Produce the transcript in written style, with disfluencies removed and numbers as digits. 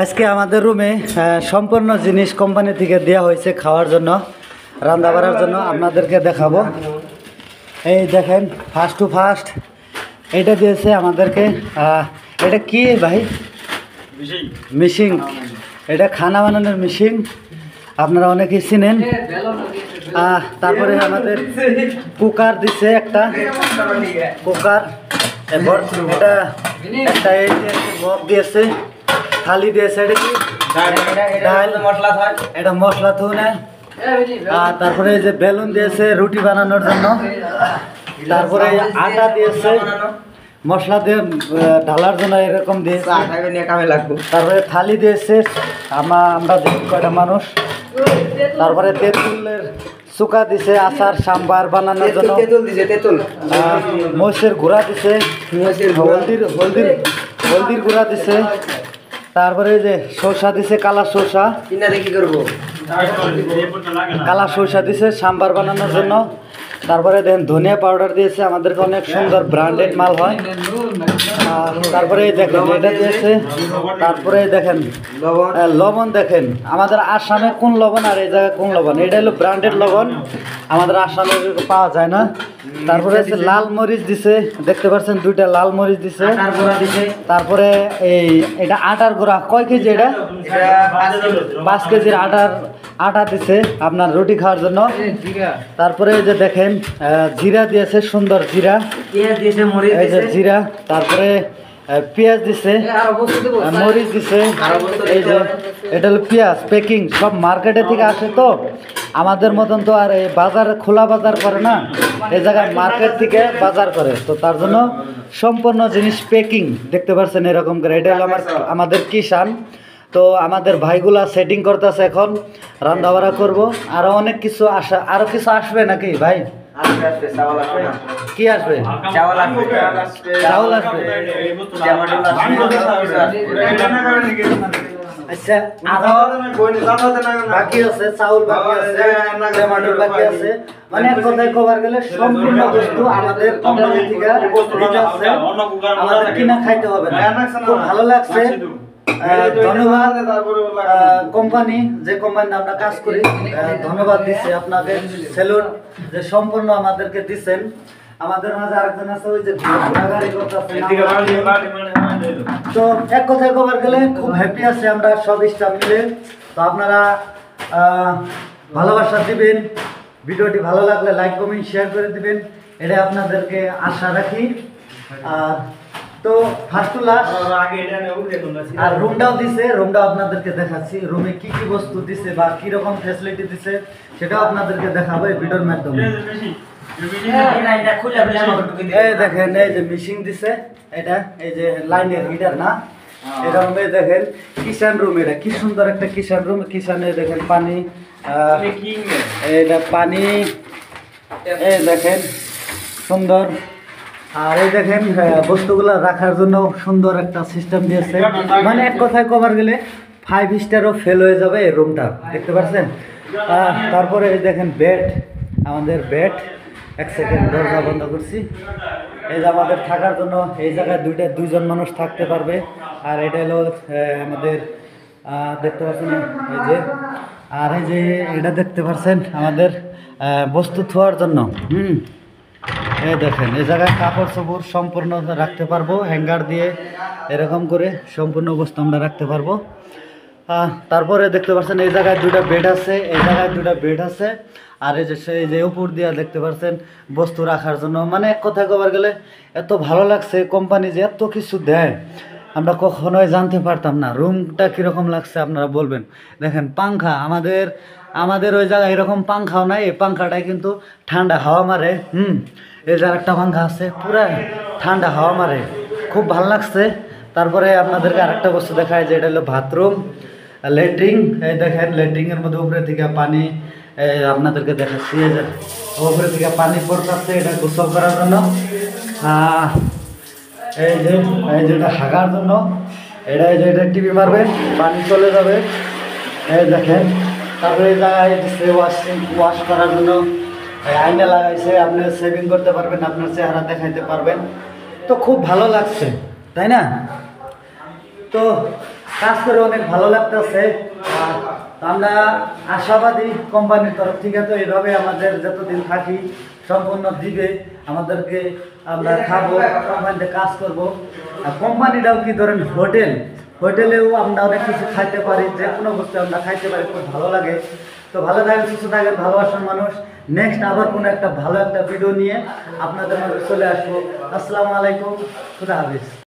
আজকে আমাদের রুমে সম্পূর্ণ জিনিস কোম্পানি থেকে দেওয়া হয়েছে খাওয়ার জন্য, রান্না বাড়ার জন্য। আপনাদেরকে দেখাবো। এই দেখেন, ফার্স্ট টু ফার্স্ট এটা দিয়েছে আমাদেরকে। এটা কি ভাই? মেশিন। এটা খানা বানানোর মেশিন, আপনারা অনেকেই চিনেন। তারপরে আমাদের কুকার দিছে একটা, কুকার। এরপর এটা একটা এই মগ দিয়েছে, থালি দিয়েছে। এটা কি? ডাল মশলা হয়, এটা মশলা তো না। তারপরে এই যে বেলুন দিয়েছে রুটি বানানোর জন্য। তারপরে আটা দিয়েছে মশলা দিয়ে ঢালার জন্য, এরকম দিয়েছে। তারপরে থালি দিয়েছে, আমরা দেখি কয়টা মানুষ। তারপরে তেঁতুলের চুকা দিছে আচার সাম্বার বানানোর জন্য। মহিষের গুঁড়া দিছে, হলদির গুঁড়া দিছে। তারপরে এই যে সরষা দিছে, কালা সরষা। কালা সরষা দিছে সাম্বার বানানোর জন্য। তারপরে দেখেন ধনিয়া পাউডার দিয়েছে, আমাদেরকে অনেক সুন্দর ব্র্যান্ডেড মাল হয়। তারপরে দেখেন এটা দিয়েছে। তারপরে দেখেন লবণ, দেখেন আমাদের আসামে কোন লবণ আর এই জায়গায় কোন লবণ, এটা হলো ব্র্যান্ডেড লবণ, আমাদের আসামে পাওয়া যায় না। তারপরে লাল মরিচ দিছে, দেখতে পাচ্ছেন দুইটা লাল মরিচ দিছে। তারপরে এটা আটার গুঁড়া, কয় কেজি? এটা 5 কেজির আটা দিছে আপনার রুটি খাওয়ার জন্য। তারপরে এই যে দেখেন জিরা দিয়েছে, সুন্দর জিরা। এই যে জিরা। তারপরে পেঁয়াজ দিছে, মরিচ দিছে। এই যে এটা হলো পেঁয়াজ প্যাকিং, সব মার্কেটে থেকে আসে। তো আমাদের মতন তো আর এই বাজার, খোলা বাজার করে না, এই জায়গায় মার্কেট থেকে বাজার করে। তো তার জন্য সম্পূর্ণ জিনিস প্যাকিং, দেখতে পাচ্ছেন এরকম করে। এটা হলো আমাদের কিষান। তো আমাদের ভাইগুলা সেটিং করতেছে, এখন রান্না বাড়া করবো। আরো অনেক কিছু আরো কিছু আসবে নাকি ভাই? কি আসবে? চাউল আসবে। আচ্ছা, বাকি আছে চাউল, বাকি আছে টমেটোর, বাকি আছে। মানে এক কথায় কবার গেলে সম্পূর্ণ বস্তু আমাদের কোম্পানি থেকে দিতে আছে, আমাদের কিনা খাইতে হবে না। খুব ভালো লাগছে। ধন্যবাদ কোম্পানি, যে কোম্পানিতে আমরা কাজ করি, ধন্যবাদ দিচ্ছি আপনাদের। সেলুট যে সম্পূর্ণ আমাদেরকে দিচ্ছেন। আমাদের মাঝে আরেকজন আছে, ওই যে ঘোরাঘুরি করতেছে। তো এক কথায় কবার গেলে খুব হ্যাপি আছে আমরা সব স্টাফ মিলে। তো আপনারা ভালোবাসা দিবেন, ভিডিওটি ভালো লাগলে লাইক কমেন্ট শেয়ার করে দিবেন, এটা আপনাদেরকে আশা রাখি। তো ফার্স্ট টু লাস্ট আর রুমটাও দিছে, রুমটাও আপনাদেরকে দেখাচ্ছি। রুমে কি কি বস্তু দিছে বা কি রকম ফ্যাসিলিটি দিছে সেটাও আপনাদেরকে দেখাবো এই ভিডিওর মাধ্যমে। এই দেখেন, এই যে মেশিন দিছে, এটা এই যে লাইনের হিটার না, এটা রুমে দেখেন কিষান রুম। এটা কি সুন্দর একটা কিষান রুম। কিষানে দেখেন পানি, এটা পানি, এই দেখেন সুন্দর। আর এই দেখেন বস্তুগুলো রাখার জন্য সুন্দর একটা সিস্টেম দিয়েছে। মানে এক কথায় কভার গেলে 5 স্টারও ফেল হয়ে যাবে এই রুমটা, দেখতে পাচ্ছেন। তারপরে এই দেখেন বেড, আমাদের বেড। এক সেকেন্ড, দরজা বন্ধ করছি। এই যে আমাদের থাকার জন্য এই জায়গায় দুইজন মানুষ থাকতে পারবে। আর এটা হলো আমাদের দেখতে পাচ্ছেন এই যে, আর এই যে এটা দেখতে পাচ্ছেন আমাদের বস্তু থোয়ার জন্য। এই দেখেন এই জায়গায় কাপড় চোপড় সম্পূর্ণ রাখতে পারবো, হ্যাঙ্গার দিয়ে এরকম করে সম্পূর্ণ বস্তু আমরা রাখতে পারবো। তারপরে দেখতে পাচ্ছেন এই জায়গায় 2টা বেড আছে, এই জায়গায় 2টা বেড আছে। আর এই যে সেই যে উপর দিয়ে দেখতে পাচ্ছেন বস্তু রাখার জন্য। মানে এক কথায় কবার গেলে এত ভালো লাগছে কোম্পানি যে এত কিছু দেয়, আমরা কখনোই জানতে পারতাম না। রুমটা কীরকম লাগছে আপনারা বলবেন। দেখেন পাংখা, আমাদের ওই জায়গায় এরকম পাংখাও নাই। এই পাংখাটাই কিন্তু ঠান্ডা হাওয়া মারে। এই যে আরেকটা পাংখা আছে, পুরা ঠান্ডা হাওয়া মারে, খুব ভালো লাগছে। তারপরে আপনাদেরকে আরেকটা বস্তু দেখায় যে এটা হলো বাথরুম, ল্যাট্রিন। এই দেখেন ল্যাট্রিনের মধ্যে উপরে থেকে পানি, আপনাদেরকে দেখাচ্ছি। এই যে উপরে থেকে পানি পড়তেছে, এটা গোসল করার জন্য। এই যে এটা হাগার জন্য, এটা টিভি মারবেন, পানি চলে যাবে। এই দেখেন। তারপরে এই জায়গায় ওয়াশ করার জন্য আয়না লাগাইছে, আপনি সেভিং করতে পারবেন, আপনার চেহারা দেখাইতে পারবেন। তো খুব ভালো লাগছে, তাই না? তো কাজ করে অনেক ভালো লাগতেছে। তো আমরা আশাবাদী কোম্পানির তরফ থেকে তো এইভাবে আমাদের যতদিন থাকি সম্পূর্ণ দিবে আমাদেরকে, আমরা খাবো, কোম্পানিতে কাজ করব। আর কোম্পানিটাও কি ধরেন হোটেলেও আমরা অনেক কিছু খাইতে পারি, যে কোনো বস্তু আমরা খাইতে পারি, খুব ভালো লাগে। তো ভালো থাকেন, সুস্থ থাকেন, ভালোবাসার মানুষ। নেক্সট আবার কোনো একটা ভালো একটা ভিডিও নিয়ে আপনাদের মাঝে চলে আসবো। আসসালামু আলাইকুম, খুদা হাফিজ।